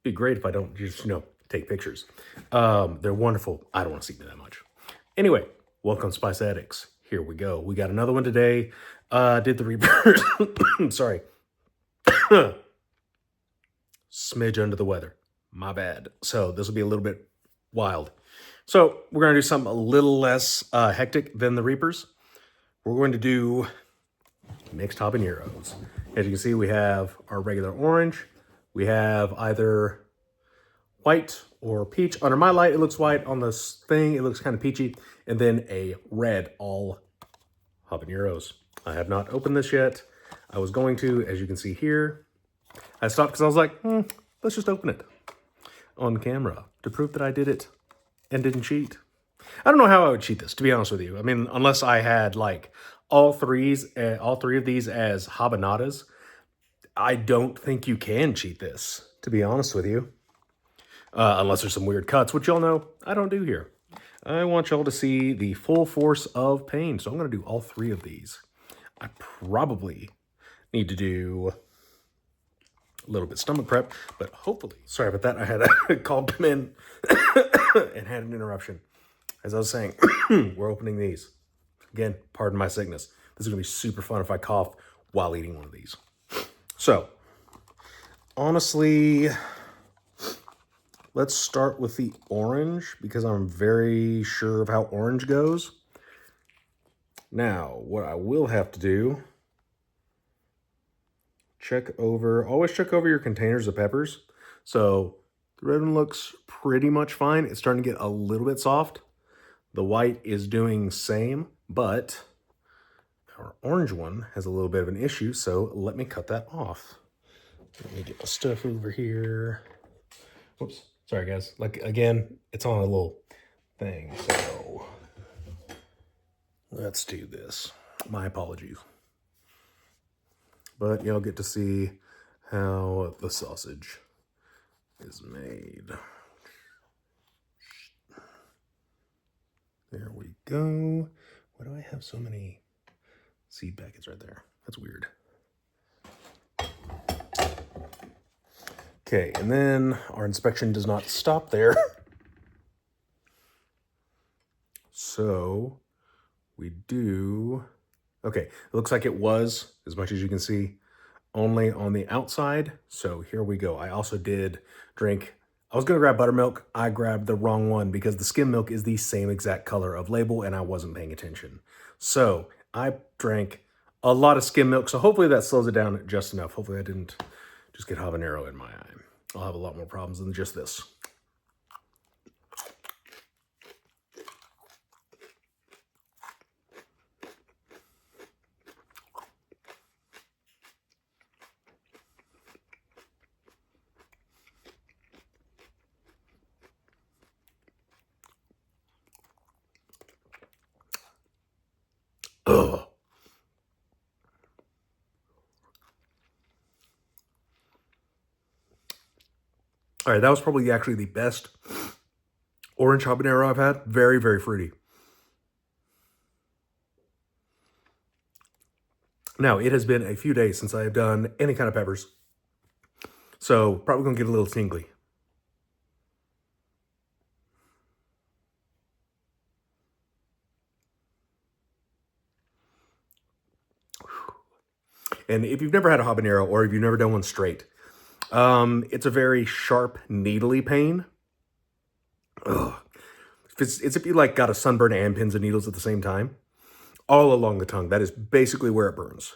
Be great if I don't just, take pictures. They're wonderful. I don't want to see me that much. Anyway, welcome Spice Addicts. Here we go. We got another one today. Did the reverse. Sorry. Smidge under the weather. My bad. So this will be a little bit wild. So we're going to do something a little less hectic than the Reapers. We're going to do mixed habaneros. As you can see, we have our regular orange. We have either white or peach. Under my light, it looks white. On this thing, it looks kind of peachy. And then a red, all habaneros. I have not opened this yet. I was going to, as you can see here. I stopped because I was like, let's just open it on camera to prove that I did it and didn't cheat. I don't know how I would cheat this, to be honest with you. I mean, unless I had like all three of these as habanadas, I don't think you can cheat this, to be honest with you. Unless there's some weird cuts, which y'all know I don't do here. I want y'all to see the full force of pain, so I'm going to do all three of these. I probably need to do a little bit stomach prep, but hopefully, sorry about that, I had a call come in and had an interruption. As I was saying, we're opening these. Again, pardon my sickness. This is going to be super fun if I cough while eating one of these. So, honestly, let's start with the orange because I'm very sure of how orange goes. Now, what I will have to do, always check over your containers of peppers. So, the red one looks pretty much fine. It's starting to get a little bit soft. The white is doing same, but our orange one has a little bit of an issue, so let me cut that off. Let me get my stuff over here. Whoops, sorry guys. Like, again, it's on a little thing, so let's do this. My apologies. But you'll get to see how the sausage is made. There we go. Why do I have so many seed packets right there? That's weird. Okay, and then our inspection does not stop there. So we do, okay, it looks like it was, as much as you can see, only on the outside. So here we go. I also did drink, I was gonna grab buttermilk. I grabbed the wrong one because the skim milk is the same exact color of label and I wasn't paying attention. So I drank a lot of skim milk. So hopefully that slows it down just enough. Hopefully I didn't just get habanero in my eye. I'll have a lot more problems than just this. Ugh. All right, that was probably actually the best orange habanero I've had. Very, very fruity. Now, it has been a few days since I have done any kind of peppers. So, probably gonna get a little tingly. And if you've never had a habanero or if you've never done one straight, it's a very sharp, needly pain. Ugh. It's if you like got a sunburn and pins and needles at the same time, all along the tongue. That is basically where it burns.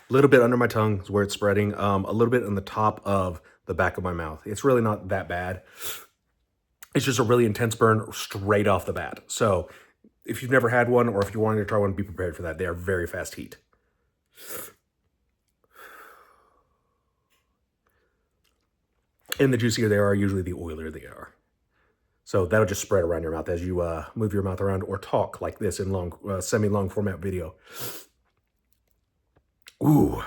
A little bit under my tongue is where it's spreading. A little bit on the top of the back of my mouth. It's really not that bad. It's just a really intense burn straight off the bat. So if you've never had one or if you're wanting to try one, be prepared for that. They are very fast heat. And the juicier they are, usually the oilier they are. So that'll just spread around your mouth as you move your mouth around or talk like this in long, semi-long format video. Ooh.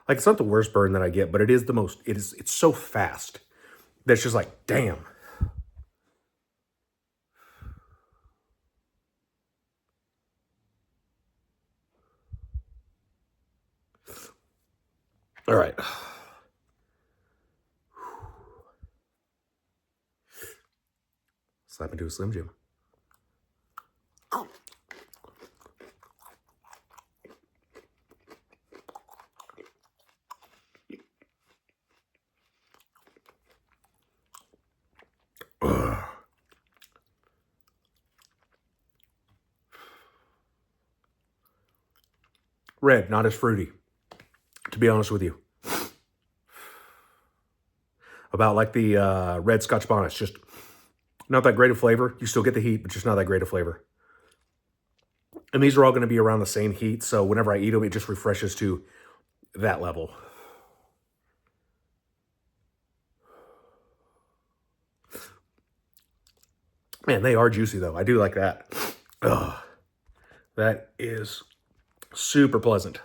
Like, it's not the worst burn that I get, but it is the most, it's so fast that it's just like, damn. All right. Slap into a Slim Jim. Red, not as fruity, to be honest with you. About like the red Scotch bonnets, just not that great of flavor. You still get the heat, but just not that great of flavor. And these are all going to be around the same heat, so whenever I eat them, it just refreshes to that level. Man, they are juicy, though. I do like that. Ugh. That is super pleasant.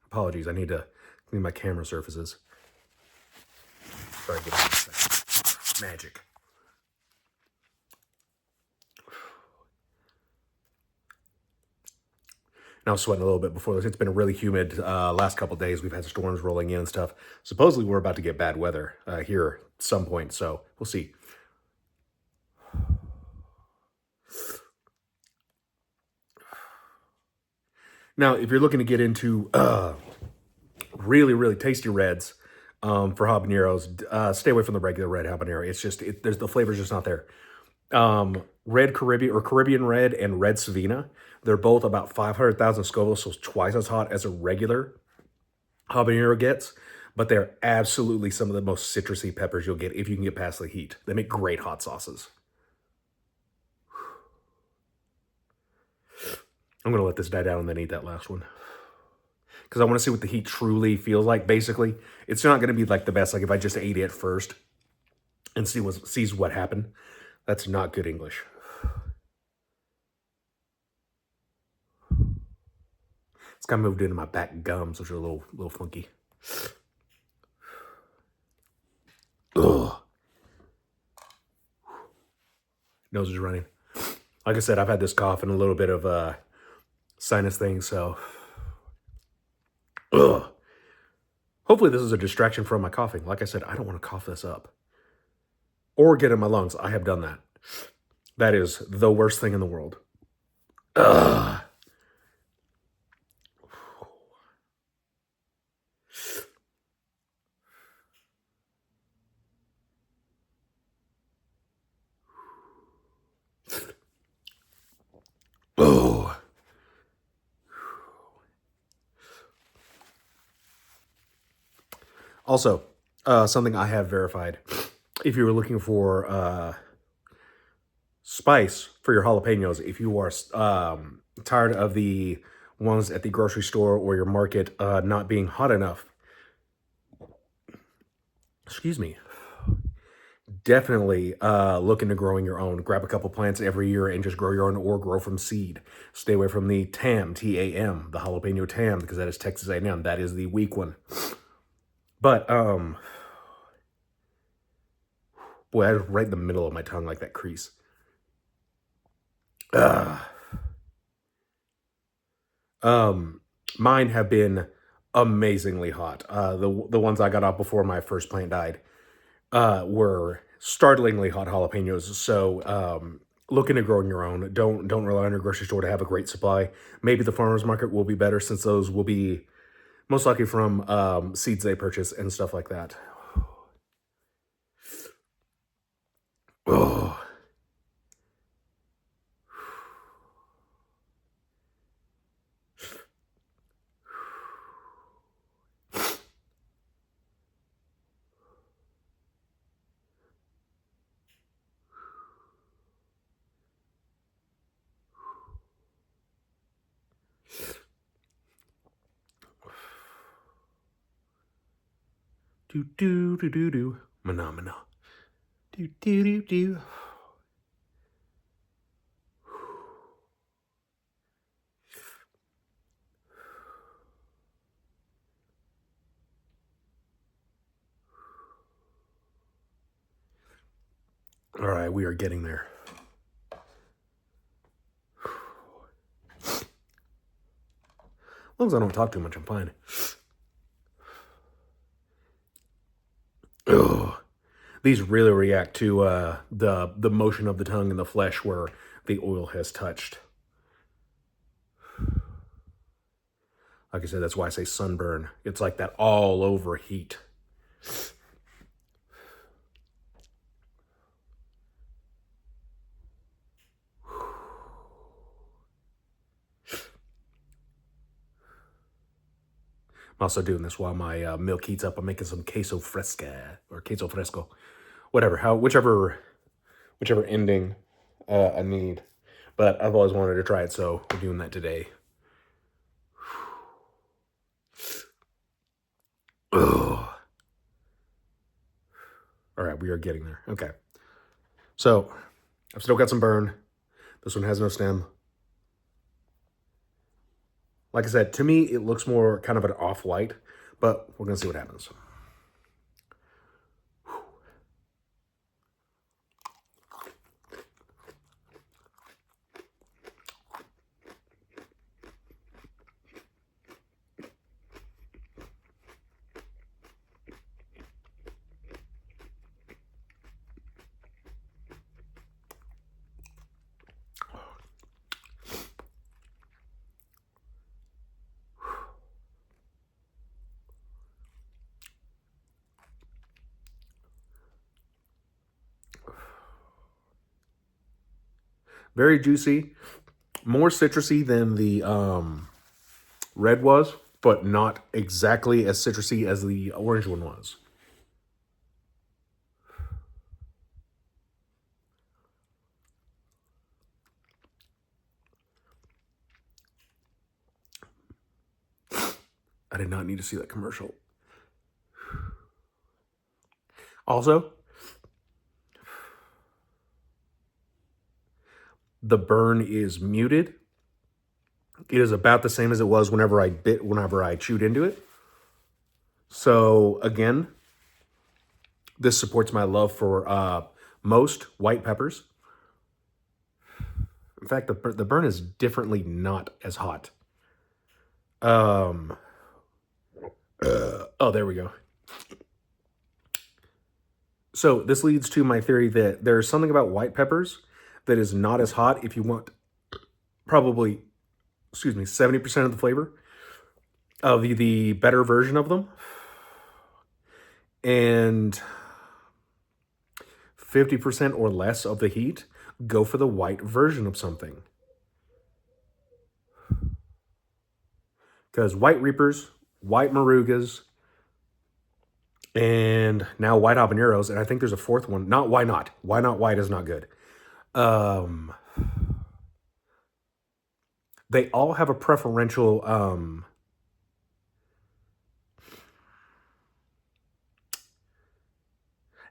Apologies, I need to clean my camera surfaces. Sorry, give me a second. Magic. And I was sweating a little bit before this. It's been a really humid last couple days. We've had storms rolling in and stuff. Supposedly, we're about to get bad weather here at some point, so we'll see. Now, if you're looking to get into really, really tasty reds for habaneros, stay away from the regular red habanero. It's just, there's the flavor's just not there. Red Caribbean or Caribbean red and red Savina, they're both about 500,000 Scoville, so it's twice as hot as a regular habanero gets, but they're absolutely some of the most citrusy peppers you'll get if you can get past the heat. They make great hot sauces. I'm going to let this die down and then eat that last one. Because I want to see what the heat truly feels like, basically. It's not going to be like the best, like if I just ate it first and sees what happened. That's not good English. It's kind of moved into my back gums, which are a little funky. Ugh. Nose is running. Like I said, I've had this cough and a little bit of sinus thing, so... Ugh. Hopefully this is a distraction from my coughing. Like I said, I don't want to cough this up. Or get in my lungs. I have done that. That is the worst thing in the world. Ugh. Oh. Also, something I have verified. If you were looking for spice for your jalapenos, if you are tired of the ones at the grocery store or your market not being hot enough, excuse me, definitely look into growing your own. Grab a couple plants every year and just grow your own or grow from seed. Stay away from the TAM, T-A-M, the jalapeno TAM, because that is Texas A&M. That is the weak one. But, boy, that is right in the middle of my tongue, like that crease. Mine have been amazingly hot. The ones I got off before my first plant died were startlingly hot jalapenos. So look into growing your own. Don't rely on your grocery store to have a great supply. Maybe the farmer's market will be better since those will be most likely from seeds they purchase and stuff like that. Oh. Do do do do do. Mana. Do do do do. All right, we are getting there. As long as I don't talk too much, I'm fine. Ugh. These really react to the motion of the tongue and the flesh where the oil has touched. Like I said, that's why I say sunburn. It's like that all over heat. I'm also doing this while my milk heats up. I'm making some queso fresca or queso fresco, whatever. Whichever ending I need. But I've always wanted to try it, so we're doing that today. Ugh. All right, we are getting there. Okay. So I've still got some burn. This one has no stem. Like I said, to me, it looks more kind of an off-white, but we're going to see what happens. Very juicy, more citrusy than the red was, but not exactly as citrusy as the orange one was. I did not need to see that commercial. Also, the burn is muted. It is about the same as it was whenever I chewed into it. So again, this supports my love for most white peppers. In fact, the burn is differently not as hot. Oh, there we go. So this leads to my theory that there's something about white peppers that is not as hot if you want probably, 70% of the flavor of the better version of them. And 50% or less of the heat, go for the white version of something. Because white reapers, white marugas, and now white habaneros, and I think there's a fourth one. Why not? Why not white is not good. They all have a preferential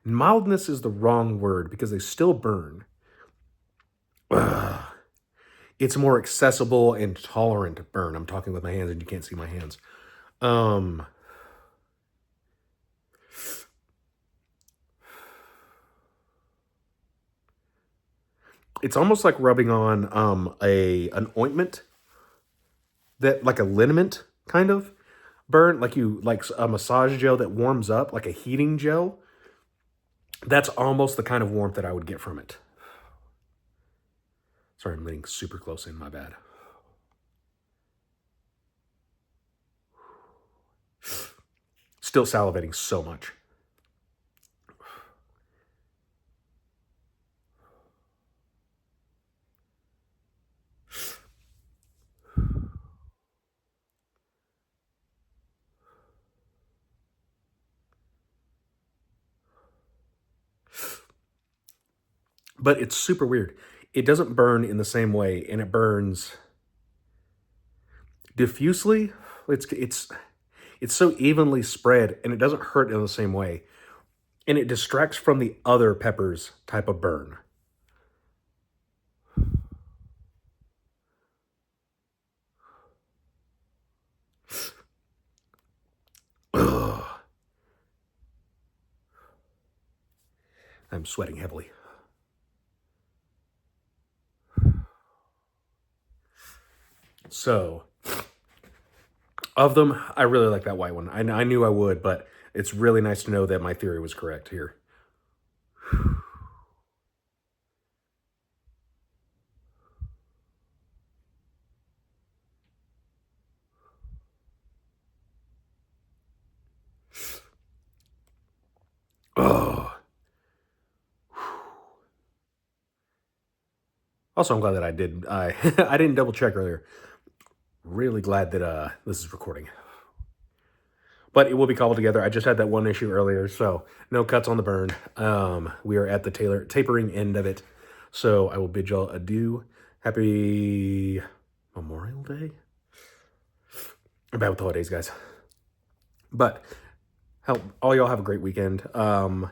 mildness is the wrong word because they still burn. It's more accessible and tolerant burn. I'm talking with my hands and you can't see my hands. It's almost like rubbing on an ointment that like a liniment kind of burn, like a massage gel that warms up, like a heating gel. That's almost the kind of warmth that I would get from it. Sorry, I'm getting super close in, my bad. Still salivating so much. But it's super weird. It doesn't burn in the same way, and it burns diffusely. It's so evenly spread, and it doesn't hurt in the same way. And it distracts from the other peppers type of burn. Ugh. I'm sweating heavily. So, of them, I really like that white one. I knew I would, but it's really nice to know that my theory was correct here. Oh. Also, I'm glad that I I didn't double check earlier. Really glad that this is recording. But it will be cobbled together. I just had that one issue earlier, so no cuts on the burn. We are at the tapering end of it. So I will bid y'all adieu. Happy Memorial Day? I'm bad with the holidays, guys. But all y'all have a great weekend. Bye.